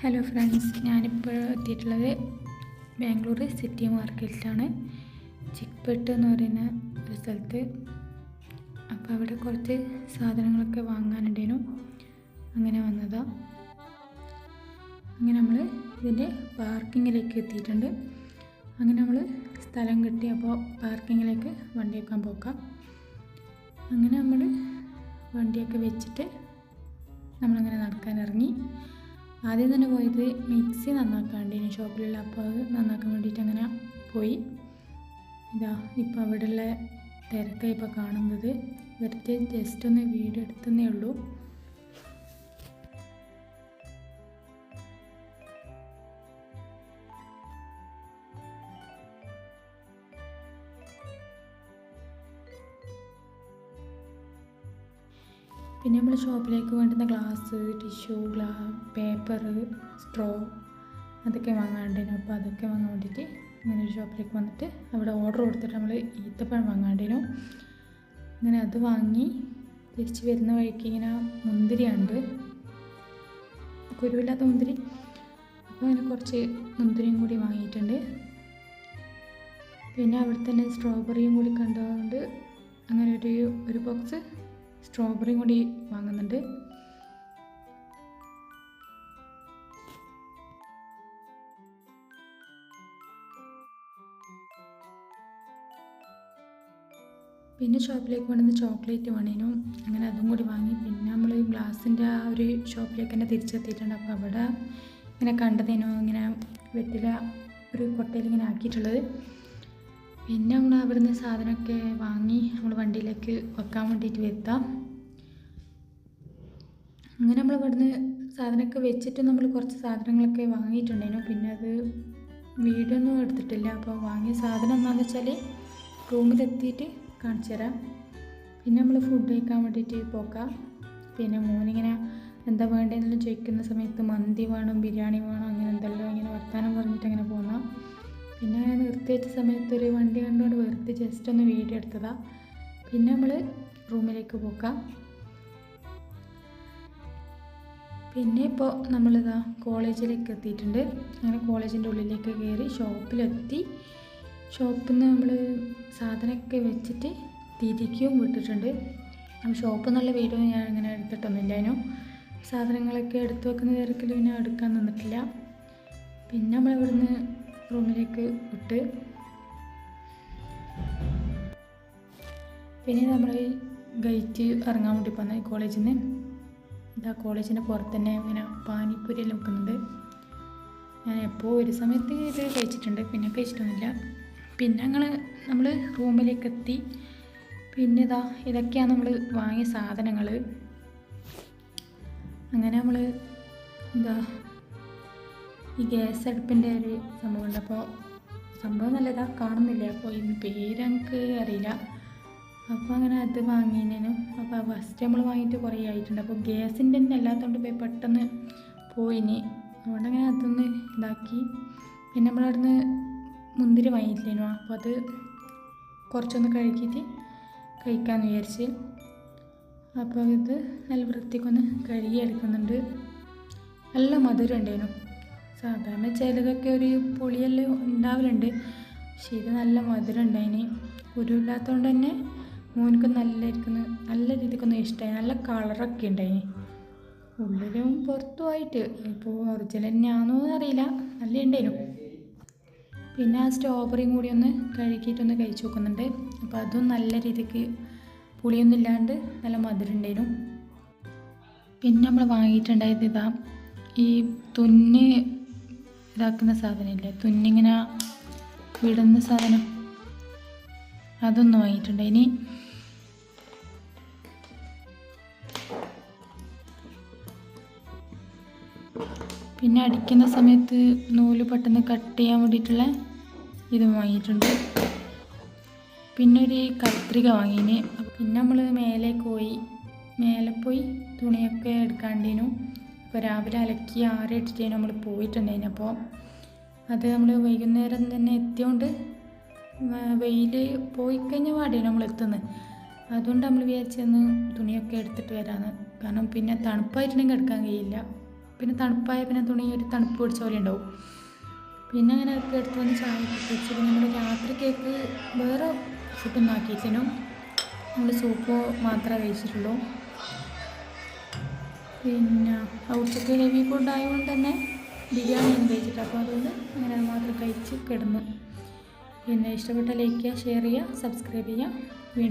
Hello friends, ഞാനിപ്പോൾ എത്തിയിട്ടുള്ളത് Bangalore city മാർക്കറ്റിലാണ്. ചിക്പെട്ട് എന്ന് പറയുന്ന ഒരു സ്ഥലത്ത്. അപ്പോൾ അവിടെ കുറച്ച് സാധനങ്ങളൊക്കെ വാങ്ങാനുണ്ടേനു. അങ്ങനെ വന്നതാണ്. അങ്ങനെ നമ്മൾ ഇതിൻ്റെ പാർക്കിങ്ങിലേക്ക് എത്തിയിട്ടുണ്ട്. അങ്ങനെ നമ്മൾ സ്ഥലം കിട്ടി. അപ്പോൾ പാർക്കിങ്ങിലേക്ക് വണ്ടി വെക്കാൻ പോക്കാം. അങ്ങനെ നമ്മൾ വണ്ടിയൊക്കെ വെച്ചിട്ട് നമ്മളങ്ങനെ നടക്കാൻ ഇറങ്ങി. ആദ്യം തന്നെ പോയത് മിക്സി നന്നാക്കാണ്ട് ഷോപ്പിലുള്ള. അപ്പോൾ അത് നന്നാക്കാൻ വേണ്ടിയിട്ട് അങ്ങനെ പോയി. ഇപ്പോൾ അവിടെയുള്ള തിരക്കായി ഇപ്പോൾ കാണുന്നത്. വെറുതെ ജസ്റ്റ് ഒന്ന് വീഡിയോ എടുത്തതേ ഉള്ളൂ. പിന്നെ നമ്മൾ ഷോപ്പിലേക്ക് വേണ്ടുന്ന ഗ്ലാസ്, ടിഷ്യൂ, പേപ്പർ, സ്ട്രോ അതൊക്കെ വാങ്ങാണ്ടേനു. അപ്പോൾ അതൊക്കെ വാങ്ങാൻ വേണ്ടിയിട്ട് ഇങ്ങനെ ഒരു ഷോപ്പിലേക്ക് വന്നിട്ട് അവിടെ ഓർഡർ കൊടുത്തിട്ട് നമ്മൾ ഈത്തപ്പഴം വാങ്ങാണ്ടേനു. അങ്ങനെ അത് വാങ്ങി തിരിച്ച് വരുന്ന വഴിക്ക് ഇങ്ങനെ മുന്തിരിയുണ്ട്, കുരുവില്ലാത്ത മുന്തിരി. അപ്പോൾ അങ്ങനെ കുറച്ച് മുന്തിരിയും കൂടി വാങ്ങിയിട്ടുണ്ട്. പിന്നെ അവിടെ തന്നെ സ്ട്രോബെറിയും കൂടി കണ്ടതുകൊണ്ട് അങ്ങനെ ഒരു ബോക്സ് സ്ട്രോബെറിയും കൂടി വാങ്ങുന്നുണ്ട്. പിന്നെ ഷോപ്പിലേക്ക് വേണ്ടുന്ന ചോക്ലേറ്റ് വേണേനു. അങ്ങനെ അതും കൂടി വാങ്ങി. പിന്നെ നമ്മൾ ഗ്ലാസിൻ്റെ ആ ഒരു ഷോപ്പിലേക്ക് തന്നെ തിരിച്ചെത്തിയിട്ടുണ്ട്. അപ്പോൾ അവിടെ ഇങ്ങനെ കണ്ടതേനു ഇങ്ങനെ വെറ്റില ഒരു കൊട്ടയിൽ ഇങ്ങനെ ആക്കിയിട്ടുള്ളത്. പിന്നെ നമ്മൾ അവിടുന്ന് സാധനമൊക്കെ വാങ്ങി നമ്മൾ വണ്ടിയിലേക്ക് വെക്കാൻ വേണ്ടിയിട്ട് വരുത്താം. അങ്ങനെ നമ്മൾ ഇവിടുന്ന് സാധനമൊക്കെ വെച്ചിട്ട് നമ്മൾ കുറച്ച് സാധനങ്ങളൊക്കെ വാങ്ങിയിട്ടുണ്ടായിരുന്നു. പിന്നെ അത് വീഡിയോ ഒന്നും എടുത്തിട്ടില്ല. അപ്പോൾ വാങ്ങിയ സാധനം എന്താണെന്ന് വെച്ചാൽ റൂമിലെത്തിയിട്ട് കാണിച്ചു തരാം. പിന്നെ നമ്മൾ ഫുഡ് കഴിക്കാൻ വേണ്ടിയിട്ട് പോക്കാം. പിന്നെ മോനിങ്ങനെ എന്താ വേണ്ടതെന്നെല്ലാം ചോദിക്കുന്ന സമയത്ത് മന്തി വേണം, ബിരിയാണി വേണം, അങ്ങനെ എന്തെല്ലാം ഇങ്ങനെ വർത്താനം പറഞ്ഞിട്ട് അങ്ങനെ പോകാം. പിന്നെ അങ്ങനെ നിർത്തി വെച്ച സമയത്ത് ഒരു വണ്ടി കണ്ടുകൊണ്ട് വെറുതെ ജസ്റ്റ് ഒന്ന് വീഡിയോ എടുത്തതാണ്. പിന്നെ നമ്മൾ റൂമിലേക്ക് പോക്കാം. പിന്നെ ഇപ്പോൾ നമ്മളിതാ കോളേജിലേക്ക് എത്തിയിട്ടുണ്ട്. അങ്ങനെ കോളേജിൻ്റെ ഉള്ളിലേക്ക് കയറി ഷോപ്പിലെത്തി. ഷോപ്പിൽ നിന്ന് നമ്മൾ സാധനമൊക്കെ വെച്ചിട്ട് തിരിക്കുകയും വിട്ടിട്ടുണ്ട്. ഷോപ്പ് എന്നുള്ള വീഡിയോ ഞാൻ ഇങ്ങനെ എടുത്തിട്ടൊന്നുമില്ല. അതിനും സാധനങ്ങളൊക്കെ എടുത്തു വെക്കുന്ന തിരക്കിൽ പിന്നെ എടുക്കാൻ നിന്നിട്ടില്ല. പിന്നെ നമ്മളിവിടുന്ന് റൂമിലേക്ക് വിട്ട് പിന്നെ നമ്മൾ ഗേറ്റ് ഇറങ്ങാൻ വേണ്ടി പോകുന്ന കോളേജിൽ നിന്ന്. കോളേജിൻ്റെ പുറത്ത് തന്നെ ഇങ്ങനെ പാനിപ്പൂരിയെല്ലാം വെക്കുന്നുണ്ട്. ഞാൻ എപ്പോൾ ഒരു സമയത്ത് ഇത് കഴിച്ചിട്ടുണ്ട്, പിന്നെ കഴിച്ചിട്ടൊന്നുമില്ല. പിന്നെ നമ്മൾ റൂമിലേക്ക് എത്തി. പിന്നെ ഇതൊക്കെയാണ് നമ്മൾ വാങ്ങിയ സാധനങ്ങൾ. അങ്ങനെ നമ്മൾ ഈ ഗ്യാസ് അടുപ്പിൻ്റെ ഒരു സംഭവമുണ്ട്. അപ്പോൾ സംഭവം നല്ലതാ കാണുന്നില്ല. അപ്പോൾ ഇതിന് പേര് എനിക്ക് അറിയില്ല. അപ്പോൾ അങ്ങനെ അത് വാങ്ങിയതിനും. അപ്പോൾ ഫസ്റ്റ് നമ്മൾ വാങ്ങിയിട്ട് കുറേ ആയിട്ടുണ്ട്. അപ്പോൾ ഗ്യാസിൻ്റെ തന്നെ അല്ലാത്തതുകൊണ്ട് പോയി പെട്ടെന്ന് പോയിനി. അതുകൊണ്ട് അങ്ങനെ അതൊന്ന് ഇതാക്കി. പിന്നെ നമ്മളവിടുന്ന് മുന്തിരി വാങ്ങിയില്ലേനു. അപ്പോൾ അത് കുറച്ചൊന്ന് കഴുകിയിട്ട് കഴിക്കാമെന്ന് വിചാരിച്ച്. അപ്പോൾ ഇത് നല്ല വൃത്തിക്കൊന്ന് കഴുകി എടുക്കുന്നുണ്ട്. നല്ല മധുരം ഉണ്ടായിരുന്നു. സാധാരണ ചിലതൊക്കെ ഒരു പുളിയെല്ലാം ഉണ്ടാവലുണ്ട്, പക്ഷേ ഇത് നല്ല മധുരം ഉണ്ടായിന്. കുരുവില്ലാത്തതുകൊണ്ട് തന്നെ മോനക്ക് നല്ല രീതിക്കൊന്നും ഇഷ്ടമായി. നല്ല കളറൊക്കെ ഉണ്ടായിന്, ഉള്ളിലും പുറത്തുമായിട്ട്. ഇപ്പോൾ ഒറിജിനൽ തന്നെയാണോ എന്നറിയില്ല, നല്ല ഉണ്ടായിരുന്നു. പിന്നെ ആ സ്ട്രോബെറിയും കൂടി ഒന്ന് കഴുകിയിട്ടൊന്ന് കഴിച്ച് നോക്കുന്നുണ്ട്. അപ്പോൾ അതും നല്ല രീതിക്ക് പുളിയൊന്നും ഇല്ലാണ്ട് നല്ല മധുരം ഉണ്ടായിരുന്നു. പിന്നെ നമ്മൾ വാങ്ങിയിട്ടുണ്ടായത് ഈ തുന്നി ഇതാക്കുന്ന സാധനമില്ലേ, തുന്നിങ്ങനെ വിടുന്ന സാധനം, അതൊന്ന് വാങ്ങിയിട്ടുണ്ട്. ഇനി പിന്നെ അടിക്കുന്ന സമയത്ത് നൂല് പെട്ടെന്ന് കട്ട് ചെയ്യാൻ വേണ്ടിയിട്ടുള്ള ഇതും വാങ്ങിയിട്ടുണ്ട്. പിന്നെ ഒരു കത്രിക വാങ്ങിന്. പിന്നെ നമ്മൾ മേലെ പോയി തുണിയൊക്കെ എടുക്കാണ്ടേനു. അപ്പോൾ രാവിലെ അലക്കി ആറിയിട്ടിട്ടേനു നമ്മൾ പോയിട്ടുണ്ടായിന്. അപ്പോൾ അത് നമ്മൾ വൈകുന്നേരം തന്നെ എത്തിയോണ്ട് വെയിൽ പോയി കഴിഞ്ഞ പാടിയാണ് നമ്മൾ എത്തുന്നത്. അതുകൊണ്ട് നമ്മൾ വിചാരിച്ചെന്ന് തുണിയൊക്കെ എടുത്തിട്ട് വരാമെന്ന്. കാരണം പിന്നെ തണുപ്പായിട്ടുണ്ടെങ്കിൽ എടുക്കാൻ കഴിയില്ല. പിന്നെ തണുപ്പായ പിന്നെ തുണി ഒരു തണുപ്പ് പിടിച്ച പോലെ ഉണ്ടാവും. പിന്നെ അങ്ങനെ ഒക്കെ എടുത്ത് വന്ന് ചായ കുടിച്ച് പിന്നെ നമ്മൾ രാത്രിക്കേക്ക് വേറെ ഫുഡൊന്നും ആക്കിയിട്ടിനും. നമ്മൾ സൂപ്പ് മാത്രമേ കഴിച്ചിട്ടുള്ളൂ. പിന്നെ ഉച്ചയ്ക്ക് ഹെവി ഫുഡ് ആയതുകൊണ്ട് തന്നെ ബിരിയാണിയൊന്നും കഴിച്ചിട്ട്, അപ്പോൾ അതുകൊണ്ട് അങ്ങനെ അത് മാത്രം കഴിച്ച് കിടന്നു. പിന്നെ ഇഷ്ടപ്പെട്ട ലൈക്ക് ചെയ്യുക, ഷെയർ ചെയ്യുക, സബ്സ്ക്രൈബ് ചെയ്യുക. വീണ്ടും